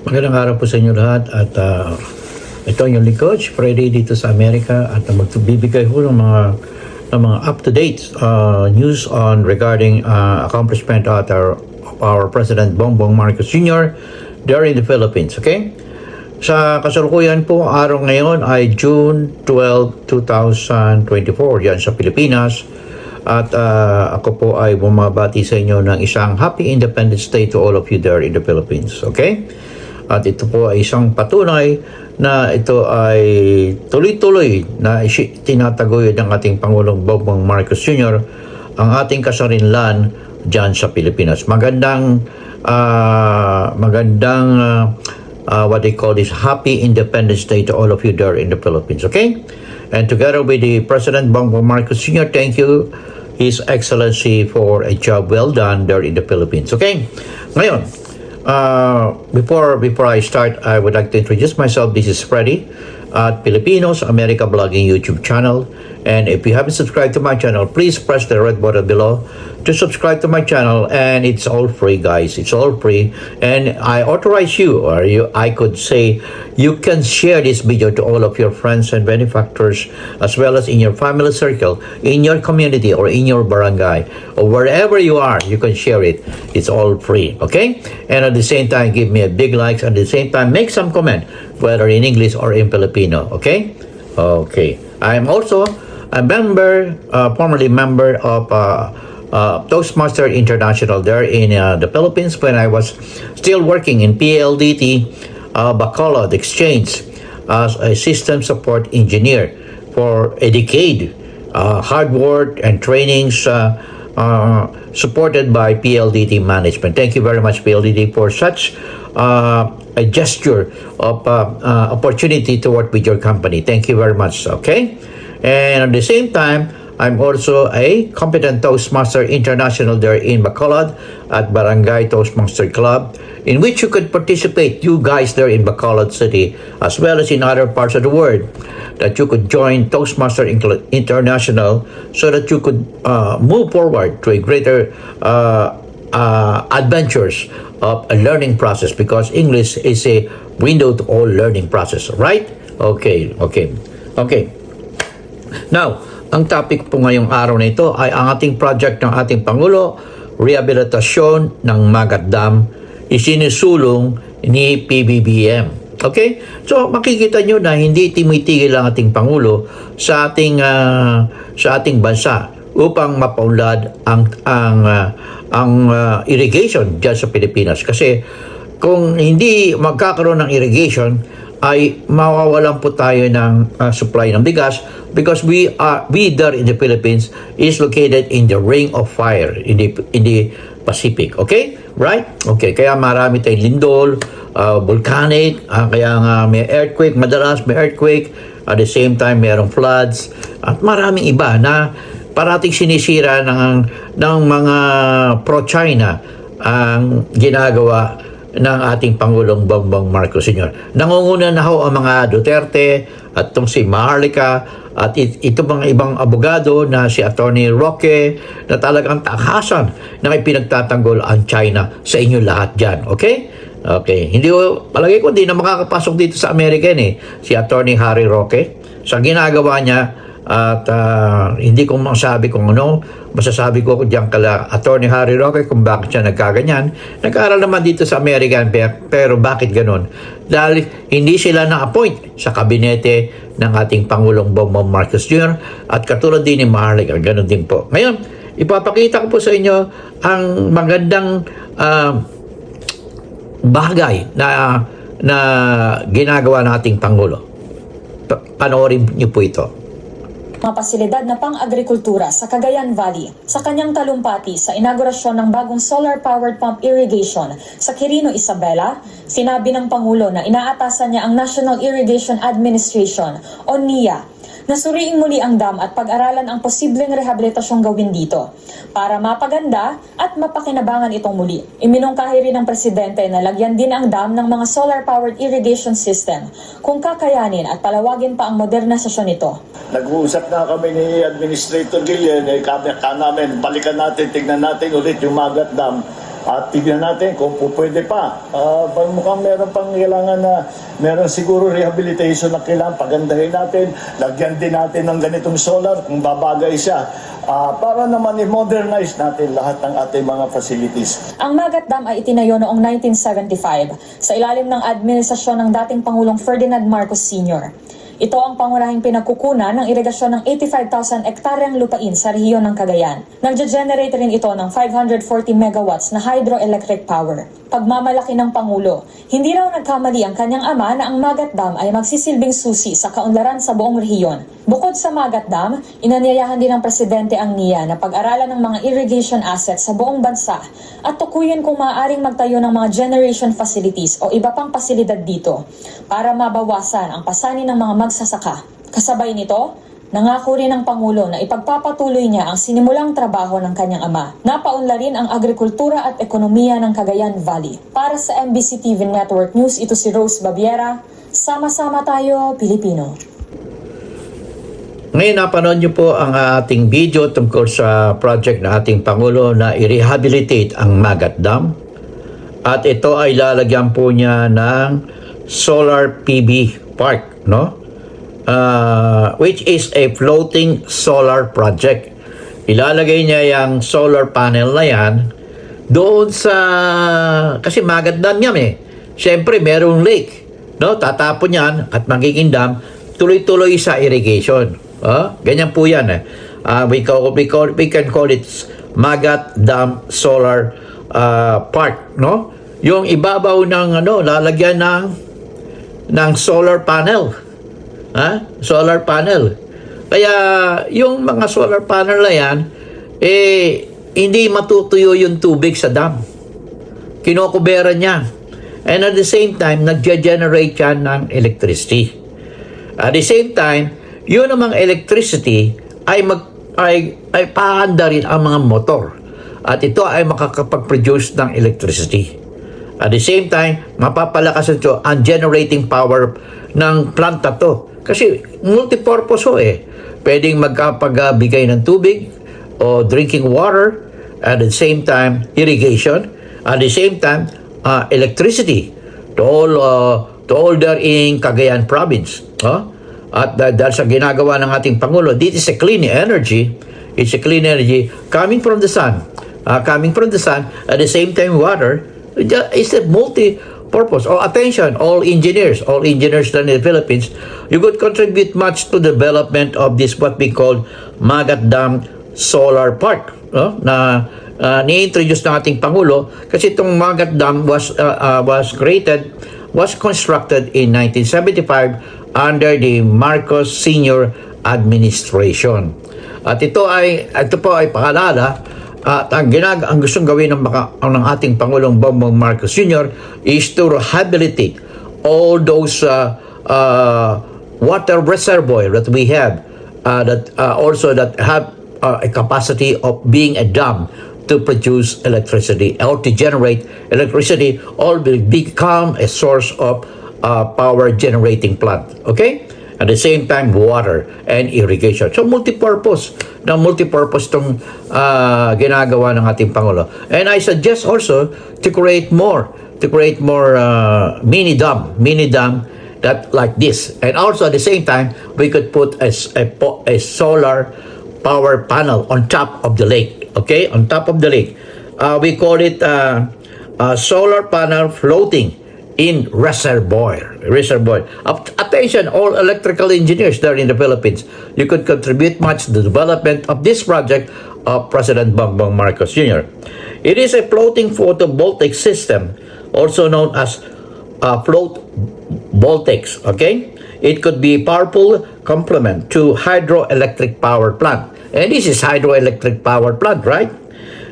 Magandang araw po sa inyo lahat at ito ang yung likod, Freddy dito sa Amerika at magbibigay ko ng mga up-to-date news on regarding accomplishment at our President Bongbong Marcos Sr. there in the Philippines, okay? Sa kasalukuyan po, araw ngayon ay June 12, 2024 yan sa Pilipinas at ako po ay bumabati sa inyo ng isang Happy Independence Day to all of you there in the Philippines, okay? At ito po ay isang patunay na ito ay tuloy-tuloy na tinataguyod ng ating Pangulong Bongbong Marcos Sr. ang ating kasarinlan dyan sa Pilipinas. Magandang what they call this Happy Independence Day to all of you there in the Philippines, okay? And together with the President Bongbong Marcos Sr., thank you, His Excellency, for a job well done there in the Philippines, okay? Ngayon, before I start, I would like to introduce myself. This is Freddy at Filipinos America Blogging YouTube channel. And if you haven't subscribed to my channel, please press the red button below to subscribe to my channel. And it's all free, guys. It's all free. And I authorize you, or I could say, you can share this video to all of your friends and benefactors, as well as in your family circle, in your community, or in your barangay, or wherever you are, you can share it. It's all free, okay? And at the same time, give me a big likes. At the same time, make some comment, whether in English or in Filipino, okay? Okay. I'm also a member, formerly member of Toastmaster International there in the Philippines when I was still working in PLDT, Bacolod Exchange as a system support engineer for a decade. Hard work and trainings supported by PLDT management. Thank you very much, PLDT, for such a gesture of opportunity to work with your company. Thank you very much, okay? And at the same time, I'm also a competent Toastmaster International there in Bacolod at Barangay Toastmaster Club, in which you could participate, you guys there in Bacolod City, as well as in other parts of the world, that you could join Toastmaster International so that you could move forward to a greater adventures of a learning process, because English is a window to all learning process, right? Okay. Now, ang topic po ngayong araw na ito ay ang ating project ng ating Pangulo, rehabilitasyon ng Magat Dam, isinusulong ni PBBM. Okay? So, makikita nyo na hindi tumitigil ang ating Pangulo sa ating bansa upang mapaunlad ang irrigation dyan sa Pilipinas. Kasi kung hindi magkakaroon ng irrigation, ay mawawalan po tayo ng supply ng bigas, because we there in the Philippines is located in the ring of fire in the Pacific, okay? Right? Okay, kaya marami tayong lindol, volcanic, kaya nga may earthquake, madalas may earthquake, at the same time mayroong floods, at maraming iba na parating sinisira ng mga pro-China ang ginagawa ng ating Pangulong Bongbong Marcos Sr. Nangunguna na ho ang mga Duterte at itong si Maharlika at ito mga ibang abogado na si Attorney Roque na talagang takasan na ipinagtatanggol ang China sa inyo lahat dyan. Okay? Okay. Hindi ko, palagi ko, hindi na makakapasok dito sa American si Attorney Harry Roque sa ginagawa niya. At hindi ko masabi kung ano, masasabi ko diyan kala Attorney Harry Roque kung bakit siya nagkaganyan. Nag-aaral naman dito sa American, pero bakit ganun? Dahil hindi sila na-appoint sa kabinete ng ating Pangulong Bongbong Marcos Jr. at katulad din ni Maharlika, ganun din po. Ngayon, ipapakita ko po sa inyo ang magandang bagay na ginagawa ng ating Pangulo. Panoorin niyo po ito. Mga pasilidad na pang-agrikultura sa Cagayan Valley sa kanyang talumpati sa inaugurasyon ng bagong solar-powered pump irrigation sa Quirino, Isabela, sinabi ng Pangulo na inaatasan niya ang National Irrigation Administration o NIA na suriing muli ang dam at pag-aralan ang posibleng rehabilitasyong gawin dito para mapaganda at mapakinabangan itong muli. Iminungkahi rin ng Presidente na lagyan din ang dam ng mga solar-powered irrigation system kung kakayanin at palawagin pa ang modernisasyon nito. Nag-uusap na kami ni Administrator Guillen, namin, balikan natin, tignan natin ulit yung Magat Dam At tignan natin kung po pwede pa. Mukhang meron pang kailangan na meron siguro rehabilitation na kailangan pagandahin natin. Lagyan din natin ng ganitong solar kung babagay siya. Para naman i-modernize natin lahat ng ating mga facilities. Ang Magat Dam ay itinayo noong 1975 sa ilalim ng administrasyon ng dating Pangulong Ferdinand Marcos Sr. Ito ang pangunahing pinagkukunan ng irigasyon ng 85,000 ektaryang lupain sa rehiyon ng Cagayan. Nagge-generate rin ito ng 540 megawatts na hydroelectric power. Pagmamalaki ng Pangulo, hindi raw nagkamali ang kanyang ama na ang Magat Dam ay magsisilbing susi sa kaunlaran sa buong rehiyon. Bukod sa Magat Dam, inanyayahan din ng Presidente ang NIA na pag-aralan ng mga irrigation assets sa buong bansa at tukuyin kung maaaring magtayo ng mga generation facilities o iba pang pasilidad dito para mabawasan ang pasanin ng mga magsasaka. Kasabay nito, nangako rin ng Pangulo na ipagpapatuloy niya ang sinimulang trabaho ng kanyang ama. Napaunlarin ang agrikultura at ekonomiya ng Cagayan Valley. Para sa MBC TV Network News, ito si Rose Babiera. Sama-sama tayo, Pilipino. Ngayon, napanood niyo po ang ating video tungkol sa project na ating Pangulo na i-rehabilitate ang Magat Dam. At ito ay lalagyan po niya ng solar PV park, no? Which is a floating solar project. Ilalagay niya yung solar panel na yan doon sa, kasi Magat Dam yan eh. Siyempre, merong lake, no? Tatapon yan at magiging dam, tuloy-tuloy sa irrigation. Ganyan po yan eh. We can call it Magat Dam Solar Park, no? Yung ibabaw ng lalagyan ng solar panel. Solar panel. Kaya yung mga solar panel na yan, hindi matutuyo yung tubig sa dam. Kinokubera niya. And at the same time, nag-generate yan ng electricity. At the same time, yun namang electricity ay paanda rin ang mga motor. At ito ay makakapag-produce ng electricity. At the same time, mapapalakas ito ang generating power ng planta to. Kasi multipurpose Pwedeng magkapagbigay ng tubig o drinking water. At the same time, irrigation. At the same time, electricity to all there in Cagayan province. At dahil sa ginagawa ng ating Pangulo, this is a clean energy. It's a clean energy coming from the sun. Coming from the sun, at the same time water. It's a multi-purpose. Attention, all engineers in the Philippines, you could contribute much to the development of this what we call Magat Dam Solar Park. Na ni-introduce ng ating Pangulo kasi itong Magat Dam was constructed in 1975 under the Marcos Sr. administration. At ito po ay paalala at ang gustong gawin ng ating Pangulong Bongbong Marcos Sr. is to rehabilitate all those water reservoir that we have that have a capacity of being a dam to produce electricity or to generate electricity, all will become a source of power generating plant. Okay? At the same time, water and irrigation. So, multi-purpose itong ginagawa ng ating Pangulo. And I suggest also to create more mini dam that like this. And also at the same time, we could put a solar power panel on top of the lake. Okay? On top of the lake. We call it solar panel floating in reservoir. Attention, all electrical engineers there in the Philippines. You could contribute much to the development of this project of President Bongbong Marcos Jr. It is a floating photovoltaic system, also known as float voltaics. Okay, it could be a powerful complement to hydroelectric power plant. And this is hydroelectric power plant, right?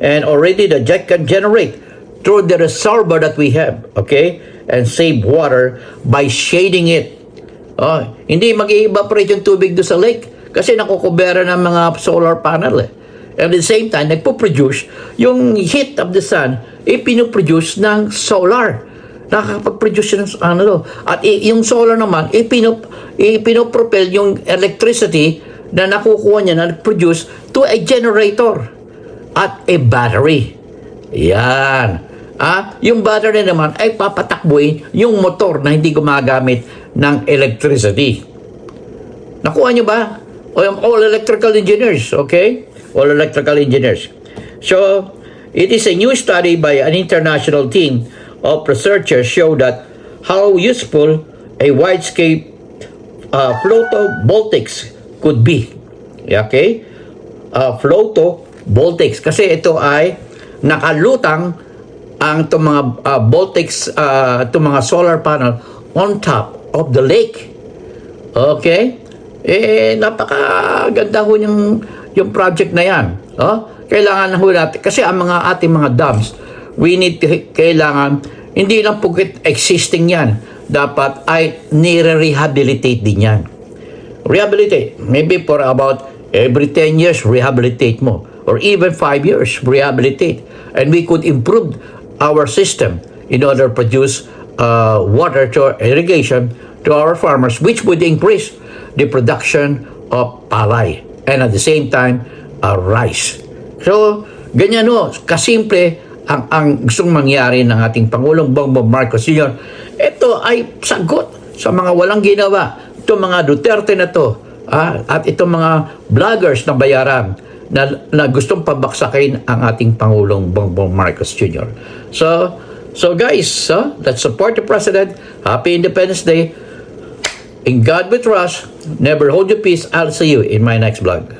And already the jet can generate through the reservoir that we have, okay? And save water by shading it. Hindi mag-evaporate yung tubig doon sa lake kasi nakukubera ng mga solar panel. And at the same time, nagpo-produce yung heat of the sun, pinoproduce ng solar. Nakakapag-produce ng At yung solar naman, pinopropel yung electricity na nakukuha niya na produce to a generator at a battery. Yan. Yung battery naman ay papatakbuhin yung motor na hindi gumagamit ng electricity. Nakuha nyo ba? All electrical engineers, okay? All electrical engineers. So, it is a new study by an international team of researchers show that how useful a wide-scale photovoltaics could be. Okay? Photovoltaics. Kasi ito ay nakalutang ang itong mga voltaics, itong mga solar panel on top of the lake. Okay? Napakaganda ho yung project na yan. Kailangan ho natin, kasi ang mga ating mga dams, kailangan, hindi lang pugit existing yan, dapat ay nire-rehabilitate din yan. Rehabilitate. Maybe for about every 10 years, rehabilitate mo. Or even 5 years, rehabilitate. And we could improve our system in order to produce water to irrigation to our farmers, which would increase the production of palay and at the same time, rice. So, ganyan ho, kasimple ang gustong mangyari ng ating Pangulong Bongbong Marcos Sr. Ito ay sagot sa mga walang ginawa. Itong mga Duterte na to, at itong mga vloggers na bayaran na gustong pabaksakin ang ating Pangulong Bongbong Marcos Jr. So guys, let's support the President. Happy Independence Day. In God we trust. Never hold your peace. I'll see you in my next vlog.